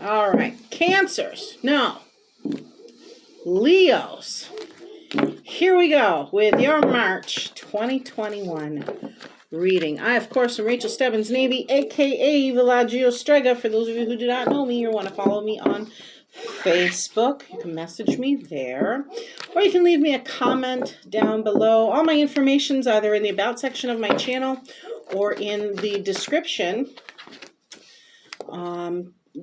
All right. Cancers. No. Leos. Here we go with your March 2021 reading. I, of course, am Rachel Stebbins Navy, a.k.a. Villagio Strega. For those of you who do not know me or want to follow me on Facebook, you can message me there. Or you can leave me a comment down below. All my information's either in the About section of my channel or in the description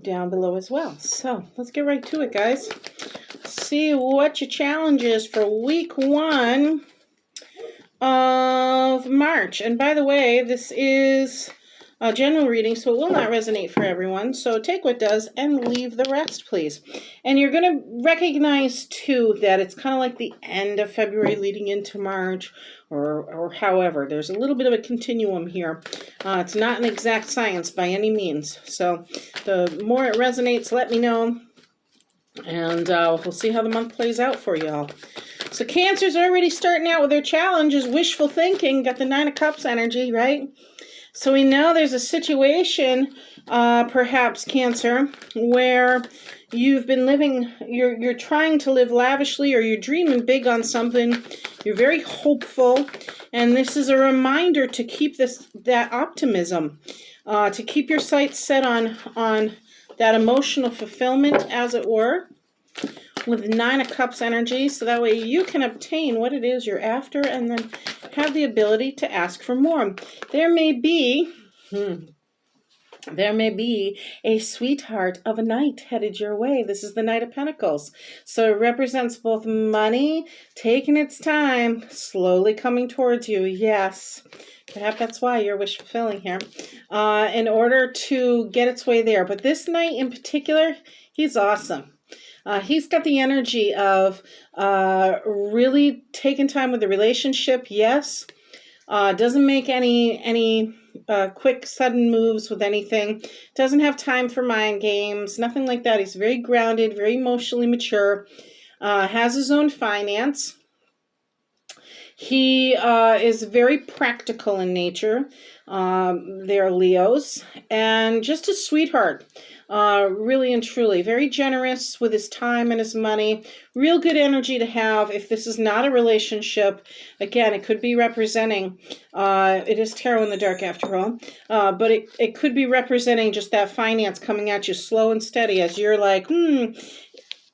down below as well. So, let's get right to it, guys. See what your challenge is for week 1 of March. And by the way, this is a general reading, so it will not resonate for everyone. So take what does and leave the rest, please. And you're going to recognize, too, that it's kind of like the end of February leading into March, or however. There's a little bit of a continuum here. It's not an exact science by any means. So the more it resonates, let me know. And we'll see how the month plays out for y'all. So Cancer's already starting out with their challenges, wishful thinking, got the 9 of Cups energy, right? So we know there's a situation, perhaps Cancer, where you've been living, you're trying to live lavishly, or you're dreaming big on something. You're very hopeful, and this is a reminder to keep that optimism, to keep your sights set on that emotional fulfillment, as it were, with 9 of Cups energy, so that way you can obtain what it is you're after and then have the ability to ask for more. There may be a sweetheart of a knight headed your way. This is the Night of Pentacles. So it represents both money taking its time, slowly coming towards you. Yes. Perhaps that's why you're wish fulfilling here, in order to get its way there. But this knight in particular, he's awesome. He's got the energy of really taking time with the relationship, yes. Doesn't make any quick, sudden moves with anything. Doesn't have time for mind games, nothing like that. He's very grounded, very emotionally mature, has his own finance. He is very practical in nature. They're Leos. And just a sweetheart. Really and truly. Very generous with his time and his money. Real good energy to have if this is not a relationship. Again, it could be representing, it is tarot in the dark after all, but it could be representing just that finance coming at you slow and steady as you're like,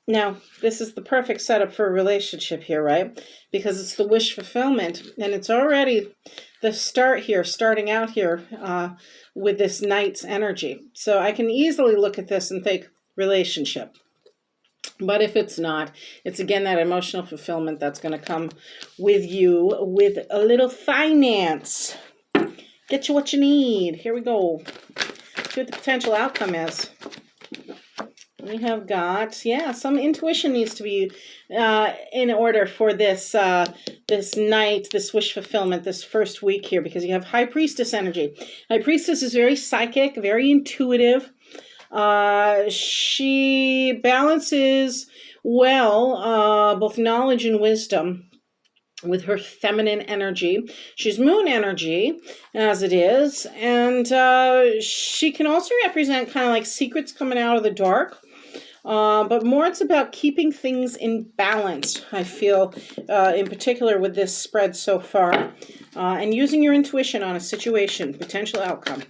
Now, this is the perfect setup for a relationship here, right? Because it's the wish fulfillment, and it's already the starting out here with this knight's energy. So I can easily look at this and think relationship. But if it's not, it's again that emotional fulfillment that's going to come with you with a little finance. Get you what you need. Here we go. See what the potential outcome is. We have got, some intuition needs to be in order for this this night, this wish fulfillment, this first week here, because you have High Priestess energy. High Priestess is very psychic, very intuitive. She balances well both knowledge and wisdom with her feminine energy. She's moon energy, as it is, and she can also represent kind of like secrets coming out of the dark. But more it's about keeping things in balance, I feel, in particular with this spread so far. And using your intuition on a situation, potential outcome.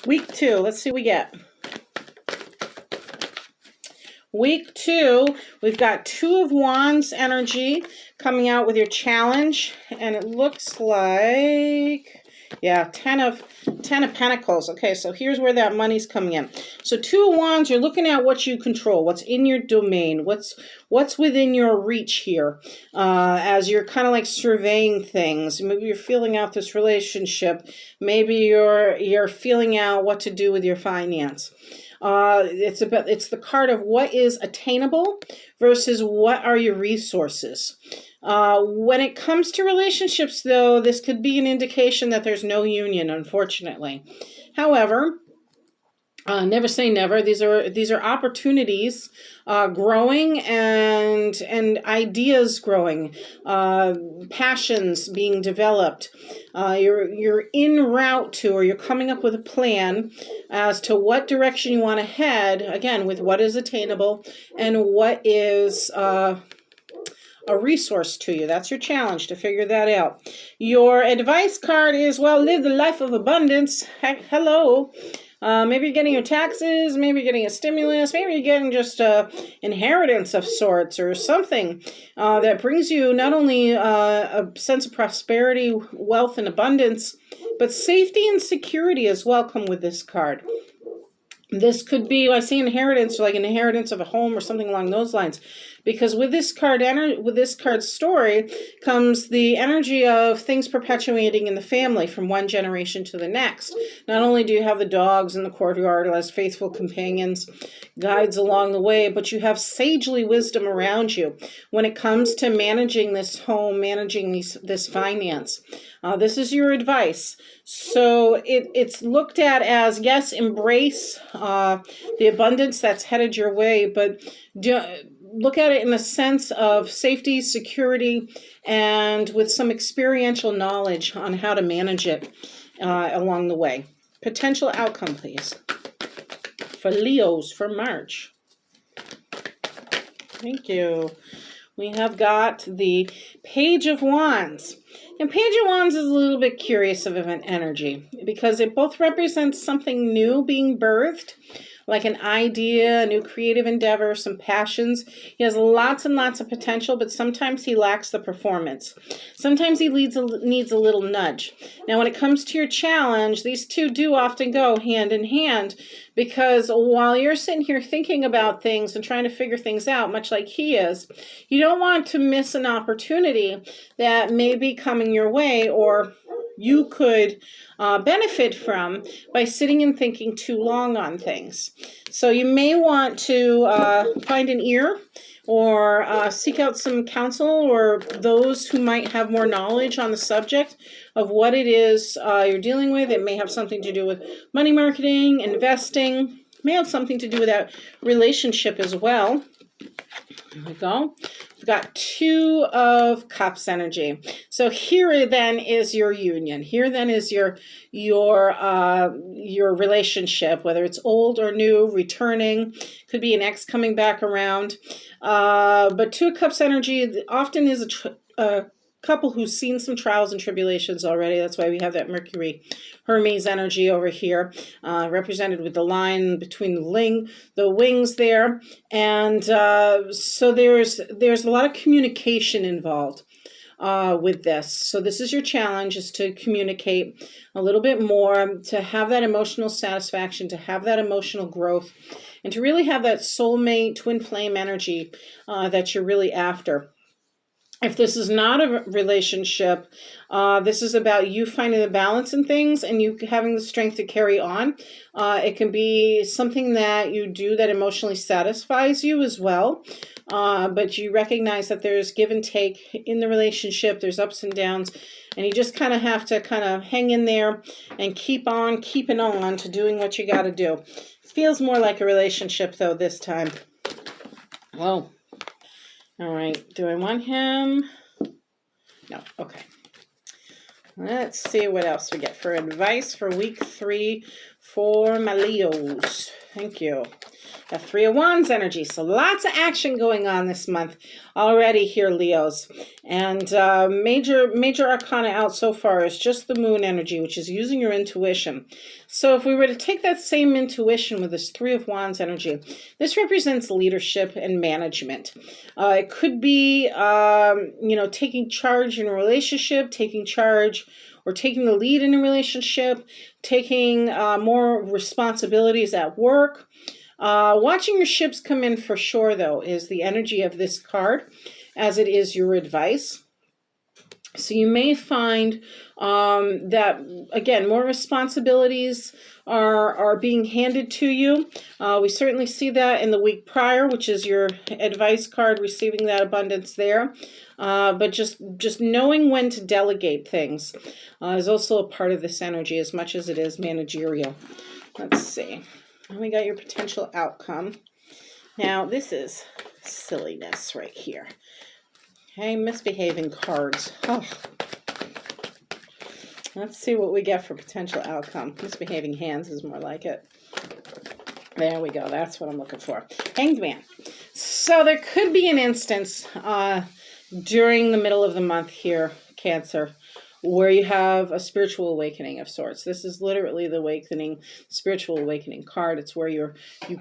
Week 2, let's see what we get. Week 2, we've got 2 of Wands energy coming out with your challenge. And it looks like, 10 of Pentacles. Okay, so here's where that money's coming in. So 2 of Wands, you're looking at what you control, what's in your domain, what's within your reach here, as you're kind of like surveying things. Maybe you're feeling out this relationship. Maybe you're feeling out what to do with your finance. It's the card of what is attainable versus what are your resources. When it comes to relationships, though, this could be an indication that there's no union, unfortunately. However, Never say never. These are opportunities growing, and ideas growing, passions being developed. You're en route to, or you're coming up with a plan as to what direction you want to head. Again, with what is attainable and what is a resource to you. That's your challenge, to figure that out. Your advice card is, well, live the life of abundance. Hello. Maybe you're getting your taxes, maybe you're getting a stimulus, maybe you're getting just a inheritance of sorts or something that brings you not only a sense of prosperity, wealth, and abundance, but safety and security as well come with this card. This could be, I see inheritance, like an inheritance of a home or something along those lines. Because with this card, with this card's story, comes the energy of things perpetuating in the family from one generation to the next. Not only do you have the dogs in the courtyard as faithful companions, guides along the way, but you have sagely wisdom around you when it comes to managing this home, managing this finance. This is your advice. So it's looked at as, yes, embrace the abundance that's headed your way, but look at it in a sense of safety, security, and with some experiential knowledge on how to manage it along the way. Potential outcome, please, for Leos for March. Thank you. We have got the Page of Wands. And Page of Wands is a little bit curious of an energy because it both represents something new being birthed, like an idea, a new creative endeavor, some passions. He has lots and lots of potential, but sometimes he lacks the performance. Sometimes he needs a little nudge. Now, when it comes to your challenge, these two do often go hand in hand, because while you're sitting here thinking about things and trying to figure things out, much like he is, you don't want to miss an opportunity that may be coming your way, or you could benefit from by sitting and thinking too long on things. So you may want to find an ear, or seek out some counsel or those who might have more knowledge on the subject of what it is you're dealing with. It may have something to do with money marketing, investing. It may have something to do with that relationship as well. There we go. We've got Two of Cups energy. So here then is your union. Here then is your relationship, whether it's old or new, returning. Could be an ex coming back around. But Two of Cups energy often is a couple who's seen some trials and tribulations already. That's why we have that Mercury Hermes energy over here, represented with the line between the wings there. And so there's a lot of communication involved with this. So this is your challenge, is to communicate a little bit more, to have that emotional satisfaction, to have that emotional growth, and to really have that soulmate twin flame energy that you're really after. If this is not a relationship, this is about you finding the balance in things and you having the strength to carry on. It can be something that you do that emotionally satisfies you as well. But you recognize that there's give and take in the relationship. There's ups and downs. And you just kind of have to kind of hang in there and keep on keeping on to doing what you got to do. It feels more like a relationship, though, this time. Whoa. All right, do I want him? No, okay. Let's see what else we get for advice for week 3 for my Leos. Thank you. The Three of Wands energy. So lots of action going on this month already here, Leos. And major arcana out so far is just the Moon energy, which is using your intuition. So if we were to take that same intuition with this Three of Wands energy, this represents leadership and management. It could be, taking charge in a relationship, taking charge or taking the lead in a relationship, taking more responsibilities at work. Watching your ships come in for sure, though, is the energy of this card, as it is your advice. So you may find that, again, more responsibilities are being handed to you. We certainly see that in the week prior, which is your advice card, receiving that abundance there. But just knowing when to delegate things is also a part of this energy, as much as it is managerial. Let's see. And we got your potential outcome. Now, this is silliness right here. Okay, misbehaving cards. Oh. Let's see what we get for potential outcome. Misbehaving hands is more like it. There we go. That's what I'm looking for. Hanged Man. So there could be an instance during the middle of the month here, Cancer, where you have a spiritual awakening of sorts. This is literally the awakening, spiritual awakening card. It's where you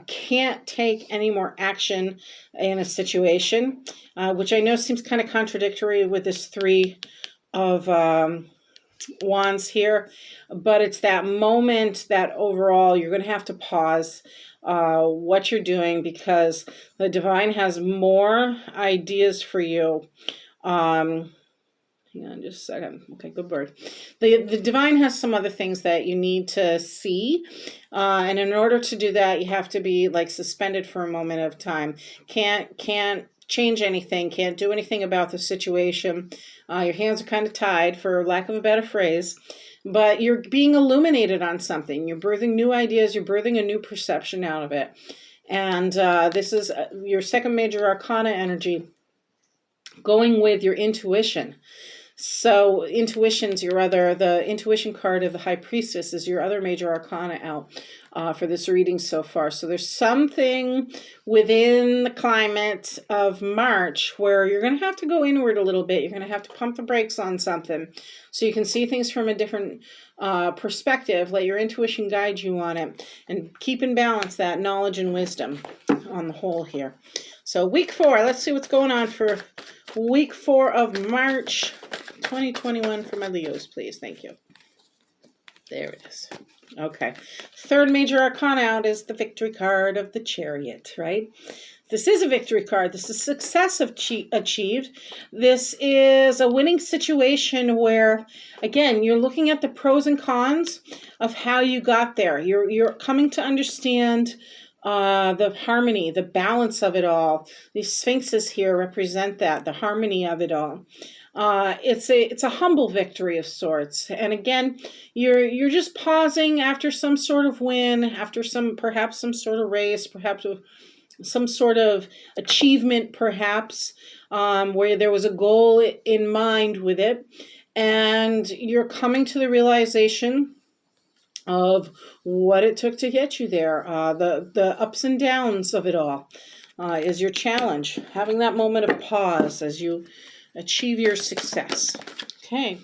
can't take any more action in a situation, which I know seems kind of contradictory with this Three of Wands here, but it's that moment that overall you're going to have to pause what you're doing, because the divine has more ideas for you. Hang on just a second. Okay, good bird. The divine has some other things that you need to see. And in order to do that, you have to be like suspended for a moment of time. Can't change anything. Can't do anything about the situation. Your hands are kind of tied, for lack of a better phrase. But you're being illuminated on something. You're birthing new ideas. You're birthing a new perception out of it. And this is your second major arcana energy, going with your intuition. So intuition's the intuition card of the High Priestess is your other major arcana out for this reading so far. So there's something within the climate of March where you're going to have to go inward a little bit. You're going to have to pump the brakes on something so you can see things from a different perspective. Let your intuition guide you on it, and keep in balance that knowledge and wisdom on the whole here. So week 4, let's see what's going on for week 4 of March 2021 for my Leos, please. Thank you. There it is. Okay. Third major arcana out is the victory card of the Chariot, right? This is a victory card. This is success achieved. This is a winning situation where, again, you're looking at the pros and cons of how you got there. You're coming to understand the harmony, the balance of it all. These sphinxes here represent that, the harmony of it all. It's a humble victory of sorts. And again, you're just pausing after some sort of win, after perhaps some sort of race, perhaps some sort of achievement, perhaps, where there was a goal in mind with it. And you're coming to the realization of what it took to get you there. The ups and downs of it all is your challenge. Having that moment of pause as you achieve your success. Okay.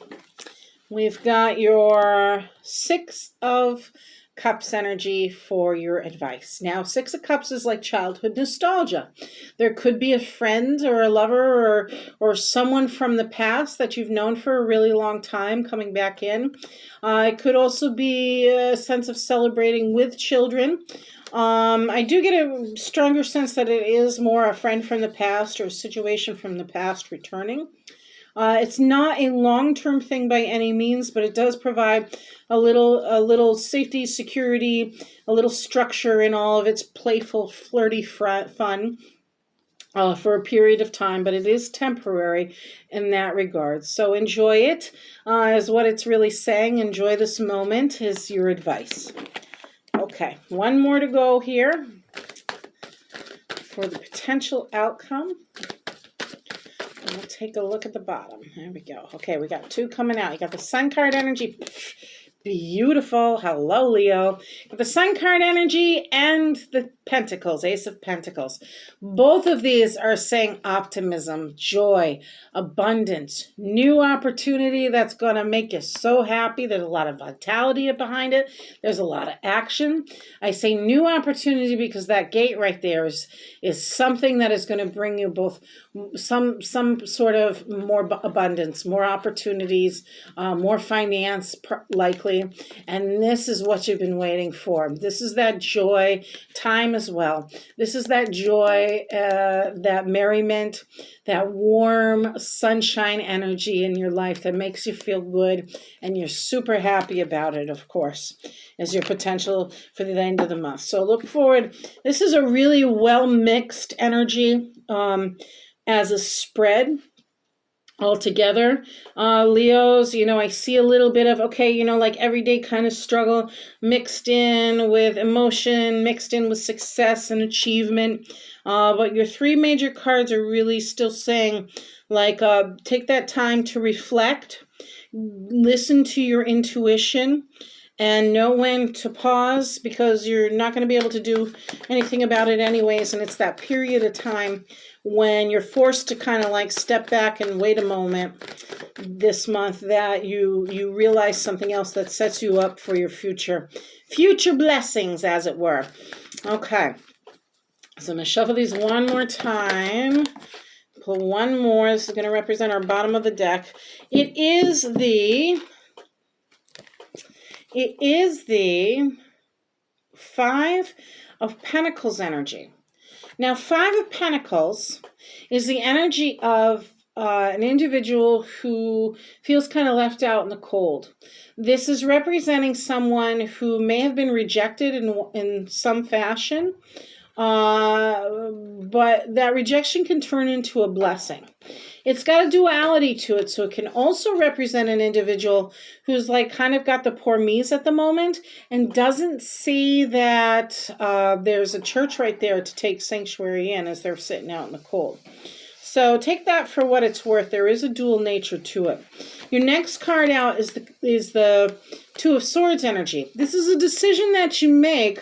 We've got your 6 of Cups energy for your advice. Now, 6 of Cups is like childhood nostalgia. There could be a friend or a lover or someone from the past that you've known for a really long time coming back in. It could also be a sense of celebrating with children. I do get a stronger sense that it is more a friend from the past or a situation from the past returning. It's not a long-term thing by any means, but it does provide a little safety, security, a little structure in all of its playful, flirty fun for a period of time, but it is temporary in that regard. So enjoy it is what it's really saying. Enjoy this moment is your advice. Okay, one more to go here for the potential outcome. We'll take a look at the bottom. There we go. Okay, we got 2 coming out. You got the Sun card energy. Beautiful. Hello, Leo. The Sun card energy and the Pentacles, Ace of Pentacles. Both of these are saying optimism, joy, abundance, new opportunity that's going to make you so happy. There's a lot of vitality behind it. There's a lot of action. I say new opportunity because that gate right there is something that is going to bring you both some sort of more abundance, more opportunities, more finance likely. And this is what you've been waiting for. This is that joy time as well. This is that joy, that merriment, that warm sunshine energy in your life that makes you feel good, and you're super happy about it, of course, as your potential for the end of the month. So look forward. This is a really well-mixed energy as a spread. altogether. Leos, you know, I see a little bit of, okay, you know, like everyday kind of struggle mixed in with emotion, mixed in with success and achievement. But your three major cards are really still saying, like, take that time to reflect, listen to your intuition, and know when to pause, because you're not going to be able to do anything about it anyways. And it's that period of time when you're forced to kind of like step back and wait a moment this month, that you realize something else that sets you up for your future blessings, as it were. Okay, so I'm going to shuffle these one more time. Pull one more. This is going to represent our bottom of the deck. It is the Five of Pentacles energy. Now, Five of Pentacles is the energy of an individual who feels kind of left out in the cold. This is representing someone who may have been rejected in some fashion, but that rejection can turn into a blessing. It's got a duality to it, so it can also represent an individual who's like kind of got the poor me's at the moment and doesn't see that there's a church right there to take sanctuary in as they're sitting out in the cold. So take that for what it's worth. There is a dual nature to it. Your next card out is the Two of Swords energy. This is a decision that you make.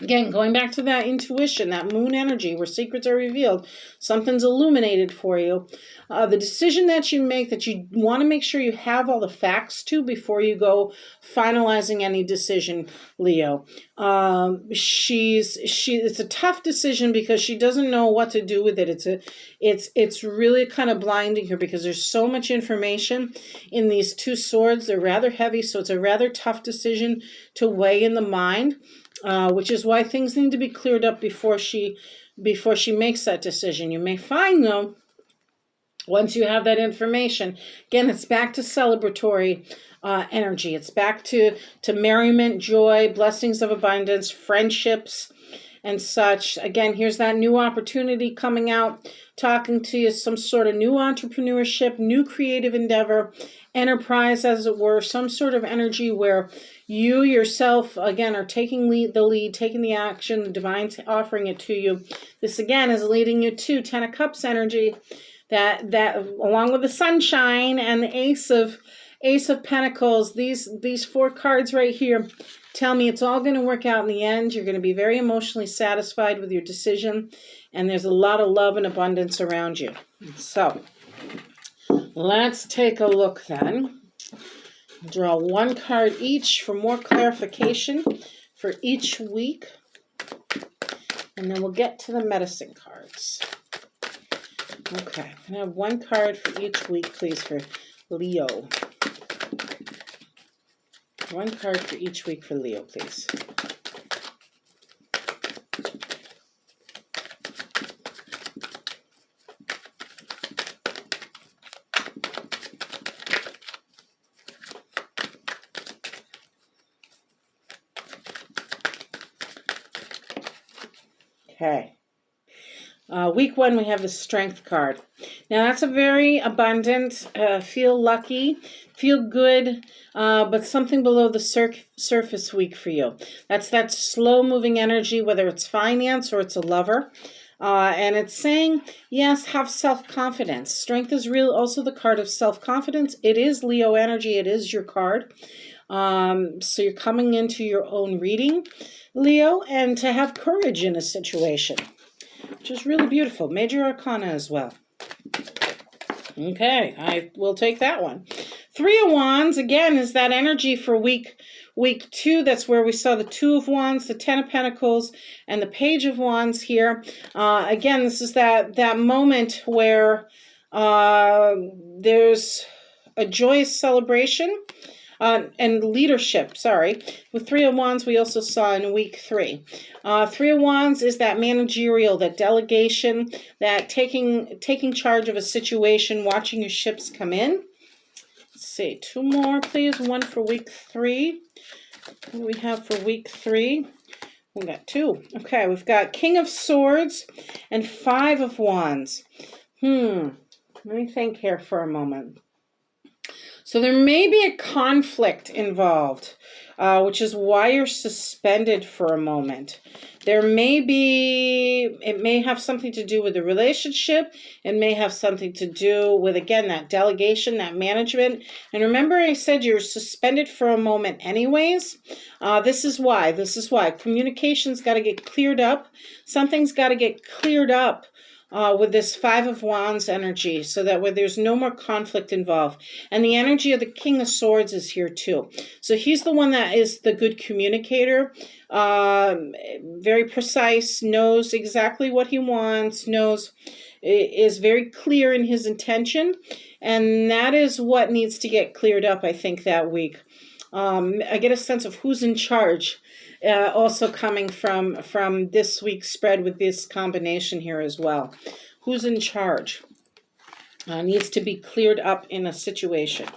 Again, going back to that intuition, that moon energy where secrets are revealed, something's illuminated for you. The decision that you make, that you want to make sure you have all the facts to before you go finalizing any decision, Leo. It's a tough decision because she doesn't know what to do with it. It's really kind of blinding her because there's so much information in these two swords. They're rather heavy, so it's a rather tough decision to weigh in the mind. Which is why things need to be cleared up before she makes that decision. You may find, though, once you have that information, again, it's back to celebratory energy. It's back to merriment, joy, blessings of abundance, friendships, and such. Again, here's that new opportunity coming out, talking to you, some sort of new entrepreneurship, new creative endeavor, enterprise, as it were, some sort of energy where you yourself, again, are taking the lead, taking the action, the divine offering it to you. This, again, is leading you to Ten of Cups energy, that along with the sunshine and the Ace of Pentacles, these four cards right here tell me it's all going to work out in the end. You're going to be very emotionally satisfied with your decision, and there's a lot of love and abundance around you. So let's take a look then. Draw one card each for more clarification for each week, and then we'll get to the medicine cards. Okay, I'm going to have one card for each week, please, for Leo. One card for each week for Leo, please. Okay. Week one, we have the Strength card. Now, that's a very abundant, feel lucky, feel good, but something below the surface week for you. That's that slow-moving energy, whether it's finance or it's a lover. And it's saying, yes, have self-confidence. Strength is also the card of self-confidence. It is Leo energy. It is your card. So you're coming into your own reading, Leo, and to have courage in a situation, which is really beautiful. Major Arcana as well. Okay, I will take that one. Three of Wands, again, is that energy for week two. That's where we saw the Two of Wands, the Ten of Pentacles, and the Page of Wands here. Again, this is that moment where there's a joyous celebration. And leadership, With Three of Wands, we also saw in week three. Three of Wands is that managerial, that delegation, that taking charge of a situation, watching your ships come in. Let's see, two more, please. One for week three. What do we have for week three? We got two. Okay, we've got King of Swords and Five of Wands. Let me think here for a moment. So there may be a conflict involved, which is why you're suspended for a moment. It may have something to do with the relationship. It may have something to do with, again, that delegation, that management. And remember I said you're suspended for a moment anyways. This is why. Communication's got to get cleared up. Something's got to get cleared up. With this Five of Wands energy, so that way there's no more conflict involved. And the energy of the King of Swords is here too. So he's the one that is the good communicator, very precise, knows exactly what he wants, is very clear in his intention. And that is what needs to get cleared up, I think, that week. I get a sense of who's in charge. Also coming from this week's spread with this combination here as well. Who's in charge? Needs to be cleared up in a situation.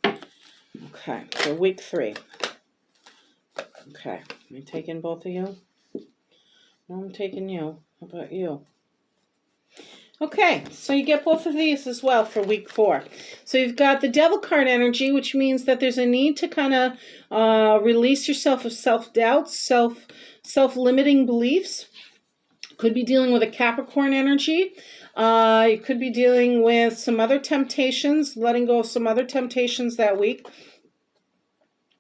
Okay, for week 3. Okay, am I taking both of you? No, I'm taking you. How about you? Okay, so you get both of these as well for week 4. So you've got the Devil card energy, which means that there's a need to kind of release yourself of self-doubts, self-limiting beliefs. Could be dealing with a Capricorn energy. You could be dealing with some other temptations, letting go of some other temptations that week.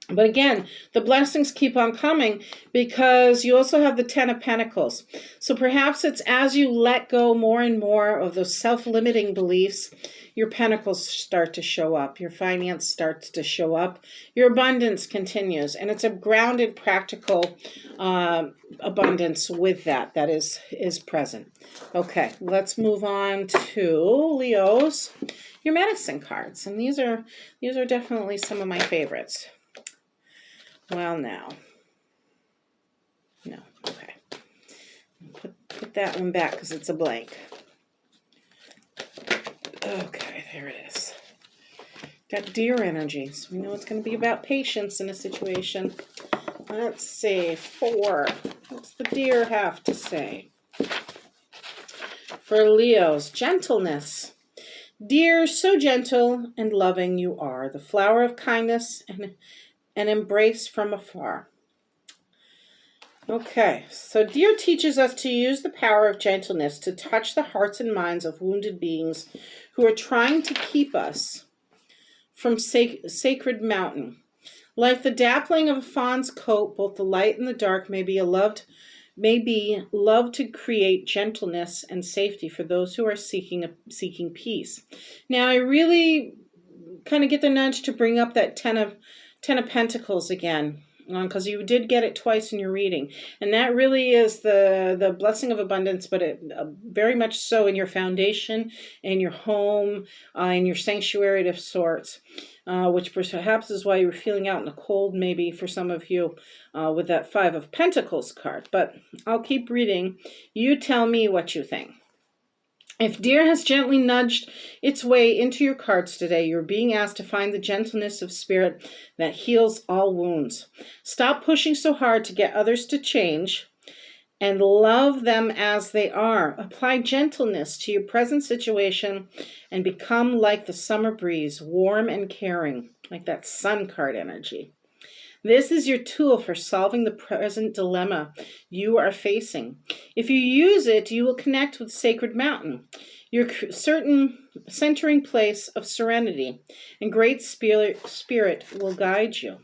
But again, the blessings keep on coming because you also have the Ten of Pentacles. So perhaps it's as you let go more and more of those self-limiting beliefs, your pentacles start to show up. Your finance starts to show up. Your abundance continues. And it's a grounded, practical abundance with that is present. Okay, let's move on to Leo's, your medicine cards. And these are definitely some of my favorites. Well, now, no, okay. Put that one back because it's a blank. Okay, there it is. Got deer energy, so we know it's going to be about patience in a situation. Let's see, 4. What's the deer have to say? For Leo's, gentleness. Dear, so gentle and loving you are, the flower of kindness and embrace from afar. Okay, so Deer teaches us to use the power of gentleness to touch the hearts and minds of wounded beings who are trying to keep us from sacred mountain. Like the dappling of a fawn's coat, both the light and the dark may be loved to create gentleness and safety for those who are seeking peace. Now, I really kind of get the nudge to bring up that Ten of Pentacles again, because you did get it twice in your reading. And that really is the blessing of abundance, but it very much so in your foundation, in your home, in your sanctuary of sorts, which perhaps is why you were feeling out in the cold, maybe for some of you, with that Five of Pentacles card. But I'll keep reading. You tell me what you think. If Deer has gently nudged its way into your cards today, you're being asked to find the gentleness of spirit that heals all wounds. Stop pushing so hard to get others to change and love them as they are. Apply gentleness to your present situation and become like the summer breeze, warm and caring, like that Sun card energy. This is your tool for solving the present dilemma you are facing. If you use it, you will connect with Sacred Mountain, your certain centering place of serenity, and great spirit will guide you.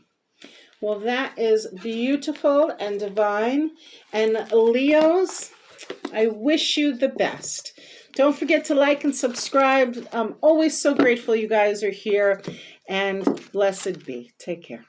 Well, that is beautiful and divine. And Leos, I wish you the best. Don't forget to like and subscribe. I'm always so grateful you guys are here. And blessed be. Take care.